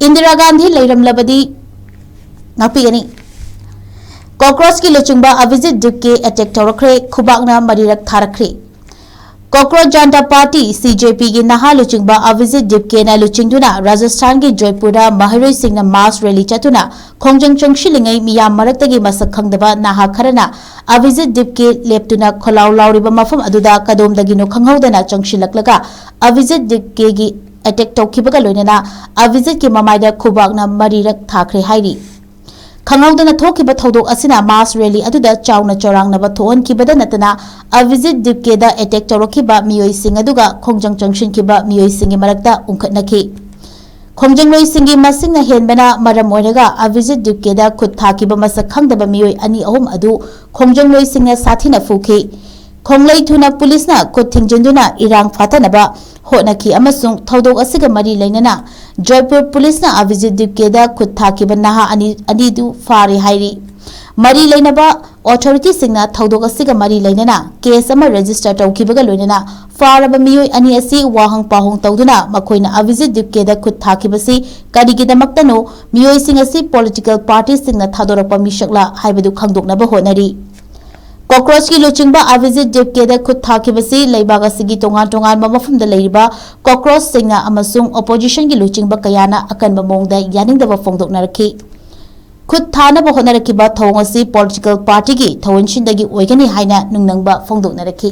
Indira Gandhi लेरमलबदी नापीगनी cockroach की लुचिंगबा Abhijit Dipke attack टौरक्रे खुबाकना मरीरक थारक्रे cockroach जनता party CJP की नहा लुचिंगबा अभिजीत दिपके ना लुचिंगदुना राजस्थान की जयपुर महरोई सिंह मास रैली चतुना खोंजंग चंगशिलिंगै मियाम मरक्तगी मसक खंगदबा नहा खरना अभिजीत दिपके लेप्तुना खोलाउ लाउरिबा मफम अदुदा कदोमदगिनो खंगहौदना चंगशिलक्लगा अभिजीत दिपके की अटैक तौखिबगा लोइनना अभिजीत की ममाइदा खुबाकना मरीरक थारक्रे हाइरी खंगौदना थोखिबा थौदोक असिना मास रैली अदुदा चाउना चौरांगनबा थोहनखिबदा नतना अभिजीत दिपकेदा अटैक तौरखिबा मियोइसिंग अदुगा खोंजंग चंगशिनखिबा मियोइसिंगी मरक्ता उंखटनखि खोंजंग लोइसिंगी मसिंगना हेनबना मरम ओइरगा अभिजीत दिपकेदा खुद थाखिबा मसक खंगदबा मियोइ अनि अहुम अदु खोंजंग लोइसिंगना साथिना फुखि खोंगलै थुना पुलिसना खुद थिंजिंदुना इरांग फातनबा होटनखि अमसुंग थौदोक असिगा मरी लेनना जयपुर पुलिसना अभिजीत दिपकेदा खुद थाखिबा नहा अनिदु फारे हाइरी मरी लेनबा ऑथोरिटी सिंगना थौदोक असिगा मरी लेनना केस अमा रजिस्टर तौखिबगा लोइनना फारबा मियोइ अनि असि वाहंग पाहुंग तौदुना मखोइना अभिजीत दिपकेदा खुद थाखिबसि करिगिदमक्तनो मियोइसिंग असि पॉलिटिकल पार्टी सिंगना थादोरपा मिशकला हाइबदु खंगदोकनबा होनरी कॉकरोच की लुचिंगबा अभिजीत दिपकेदा खुद थाखिबसि लेबाग असिगी तोंगान तोंगान मफमदा लेरिबा कॉकरोच सिंगना अमसुंग ओपोजिशन की लुचिंगबा कयाना अकनबा मोंगदा यानिंगदबा फोंदोकनरखि खुद थानबा होनरखिबा थौंग असि पॉलिटिकल पार्टी की थौनसिंदगी ओइगनी हाइना नुंगनंगबा फोंदोकनरखि।